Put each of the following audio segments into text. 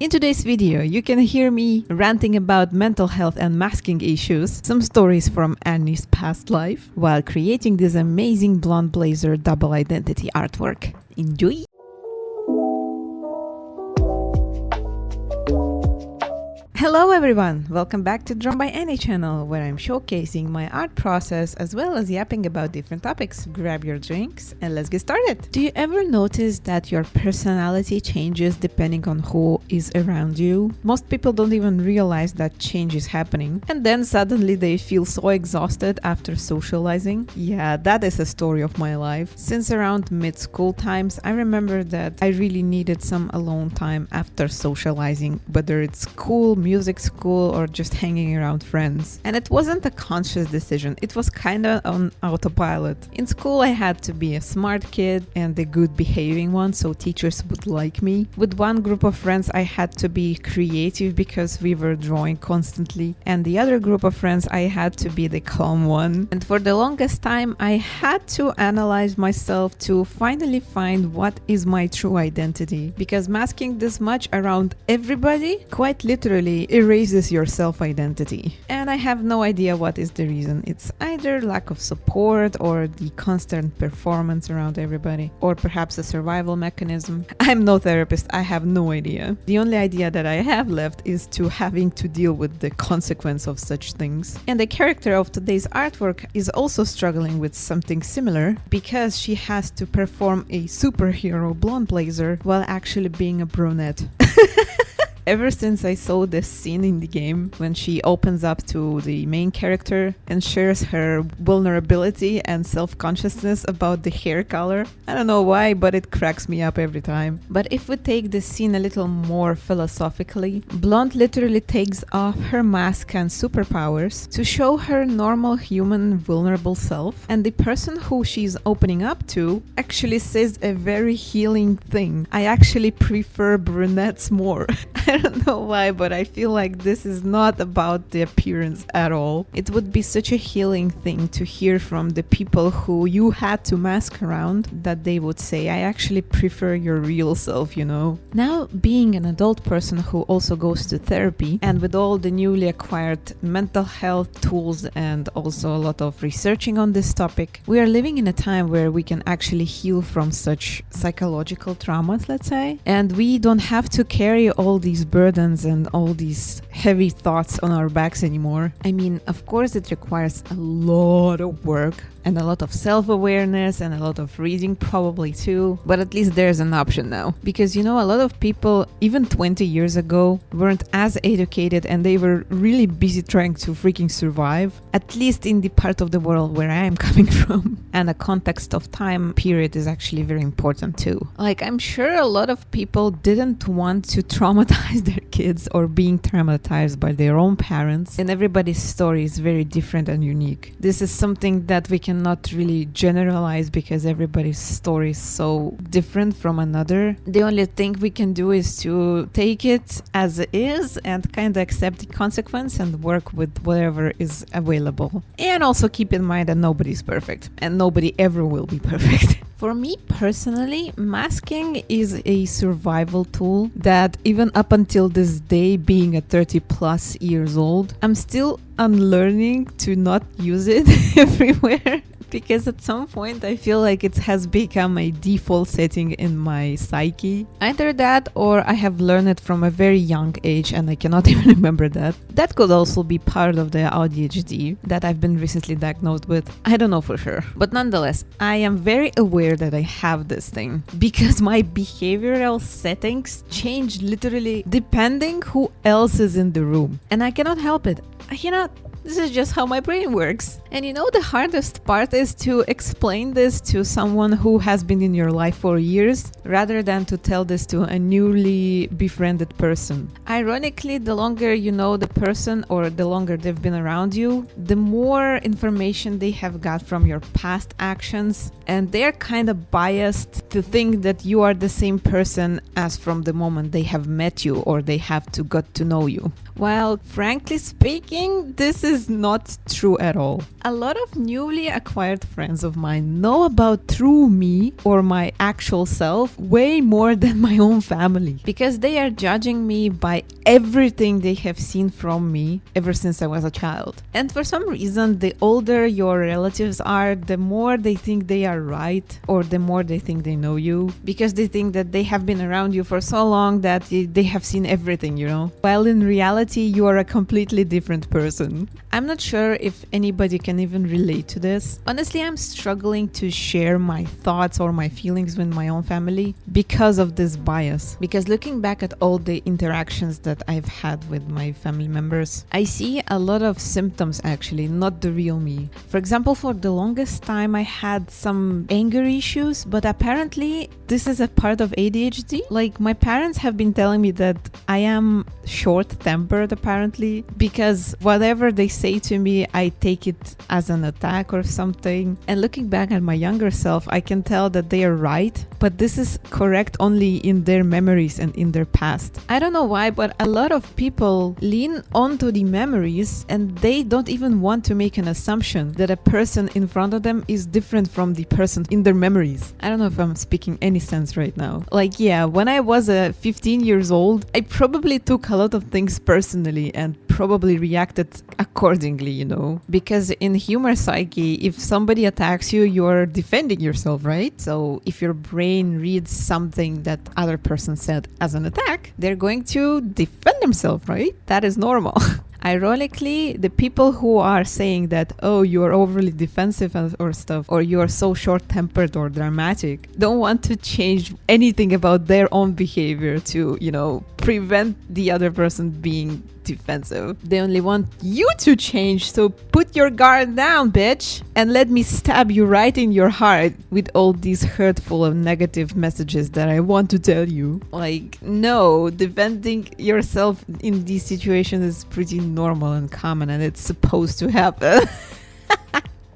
In today's video, you can hear me ranting about mental health and masking issues, some stories from Annie's past life, while creating this amazing blonde blazer double identity artwork. Enjoy! Hello everyone! Welcome back to Drawn by Annie channel, where I'm showcasing my art process as well as yapping about different topics. Grab your drinks and let's get started! Do you ever notice that your personality changes depending on who is around you? Most people don't even realize that change is happening, and then suddenly they feel so exhausted after socializing. Yeah, that is a story of my life. Since around mid-school times, I remember that I really needed some alone time after socializing, whether it's school, music school, or just hanging around friends. And it wasn't a conscious decision, it was kinda on autopilot. In school I had to be a smart kid and a good behaving one so teachers would like me. With one group of friends I had to be creative because we were drawing constantly, and the other group of friends I had to be the calm one. And for the longest time I had to analyze myself to finally find what is my true identity, because masking this much around everybody quite literally erases your self-identity. And I have no idea what is the reason. It's either lack of support or the constant performance around everybody, or perhaps a survival mechanism. I'm no therapist, I have no idea. The only idea that I have left is to having to deal with the consequence of such things. And the character of today's artwork is also struggling with something similar, because she has to perform a superhero blonde blazer while actually being a brunette. Ever since I saw this scene in the game when she opens up to the main character and shares her vulnerability and self-consciousness about the hair color, I don't know why, but it cracks me up every time. But if we take this scene a little more philosophically, Blonde literally takes off her mask and superpowers to show her normal human vulnerable self, and the person who she's opening up to actually says a very healing thing. I actually prefer brunettes more. I don't know why, but I feel like this is not about the appearance at all. It would be such a healing thing to hear from the people who you had to mask around, that they would say, I actually prefer your real self, you know? Now, being an adult person who also goes to therapy, and with all the newly acquired mental health tools and also a lot of researching on this topic, we are living in a time where we can actually heal from such psychological traumas, let's say, and we don't have to carry all these burdens and all these heavy thoughts on our backs anymore. I mean, of course it requires a lot of work and a lot of self-awareness and a lot of reading probably too, but at least there's an option now. Because you know, a lot of people even 20 years ago weren't as educated and they were really busy trying to freaking survive, at least in the part of the world where I am coming from. And the context of time period is actually very important too. Like, I'm sure a lot of people didn't want to traumatize their kids or being traumatized by their own parents, and everybody's story is very different and unique. This is something that we cannot really generalize because everybody's story is so different from another. The only thing we can do is to take it as it is and kind of accept the consequence and work with whatever is available. And also keep in mind that nobody's perfect and nobody ever will be perfect. For me personally, masking is a survival tool that even up until this day, being at 30 plus years old, I'm still unlearning to not use it everywhere. Because at some point I feel like it has become a default setting in my psyche. Either that or I have learned it from a very young age and I cannot even remember that. That could also be part of the ADHD that I've been recently diagnosed with. I don't know for sure. But nonetheless, I am very aware that I have this thing because my behavioral settings change literally depending who else is in the room. And I cannot help it. I cannot. This is just how my brain works. And you know, the hardest part is to explain this to someone who has been in your life for years, rather than to tell this to a newly befriended person. Ironically, the longer you know the person or the longer they've been around you, the more information they have got from your past actions, and they're kind of biased to think that you are the same person as from the moment they have met you or they have to got to know you. While frankly speaking, this is is not true at all. A lot of newly acquired friends of mine know about true me or my actual self way more than my own family, because they are judging me by everything they have seen from me ever since I was a child. And for some reason, the older your relatives are, the more they think they are right, or the more they think they know you, because they think that they have been around you for so long that they have seen everything, you know? While in reality, you are a completely different person. I'm not sure if anybody can even relate to this. Honestly, I'm struggling to share my thoughts or my feelings with my own family because of this bias. Because looking back at all the interactions that I've had with my family members, I see a lot of symptoms actually, not the real me. For example, for the longest time I had some anger issues, but apparently this is a part of ADHD. Like, my parents have been telling me that I am short-tempered apparently, because whatever they say to me, I take it as an attack or something. And looking back at my younger self, I can tell that they are right, but this is correct only in their memories and in their past. I don't know why, but a lot of people lean onto the memories and they don't even want to make an assumption that a person in front of them is different from the person in their memories. I don't know if I'm speaking any sense right now. Like, yeah, when I was 15 years old, I probably took a lot of things personally and probably reacted accordingly, you know, because in humor psyche, if somebody attacks you, you're defending yourself, right? So if your brain reads something that other person said as an attack, they're going to defend themselves, right? That is normal. Ironically, the people who are saying that, oh, you're overly defensive or stuff, or you're so short-tempered or dramatic, don't want to change anything about their own behavior to, you know, prevent the other person being defensive. They only want you to change, so put your guard down, bitch, and let me stab you right in your heart with all these hurtful and negative messages that I want to tell you. Like, no, defending yourself in these situations is pretty normal and common, and it's supposed to happen.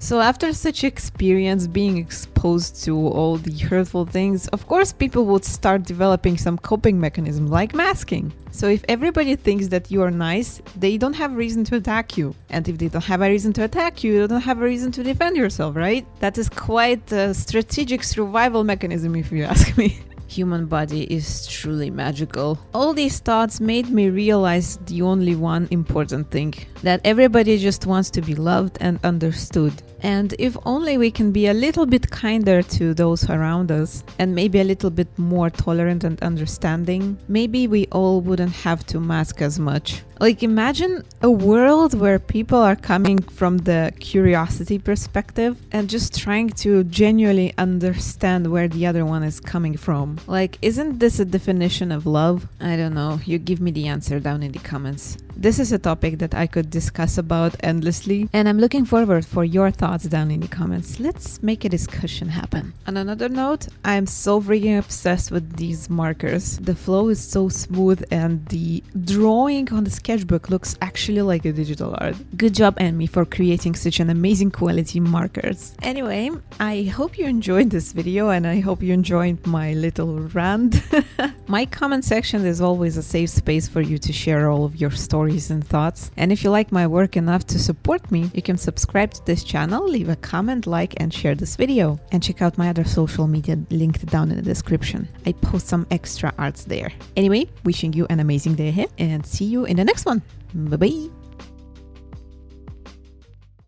So after such experience, being exposed to all the hurtful things, of course people would start developing some coping mechanism like masking. So if everybody thinks that you are nice, they don't have reason to attack you. And if they don't have a reason to attack you, you don't have a reason to defend yourself, right? That is quite a strategic survival mechanism, if you ask me. Human body is truly magical. All these thoughts made me realize the only one important thing, that everybody just wants to be loved and understood. And if only we can be a little bit kinder to those around us, and maybe a little bit more tolerant and understanding, maybe we all wouldn't have to mask as much. Like, imagine a world where people are coming from the curiosity perspective and just trying to genuinely understand where the other one is coming from. Like, isn't this a definition of love? I don't know. You give me the answer down in the comments. This is a topic that I could discuss about endlessly, and I'm looking forward for your thoughts down in the comments. Let's make a discussion happen. On another note, I'm so freaking obsessed with these markers. The flow is so smooth and the drawing on the sketchbook looks actually like a digital art. Good job, ENMY, for creating such an amazing quality markers. Anyway, I hope you enjoyed this video and I hope you enjoyed my little rant. My comment section is always a safe space for you to share all of your stories and thoughts. And if you like my work enough to support me, you can subscribe to this channel, leave a comment, like, and share this video. And check out my other social media linked down in the description. I post some extra arts there. Anyway, wishing you an amazing day ahead and see you in the next one. Bye bye.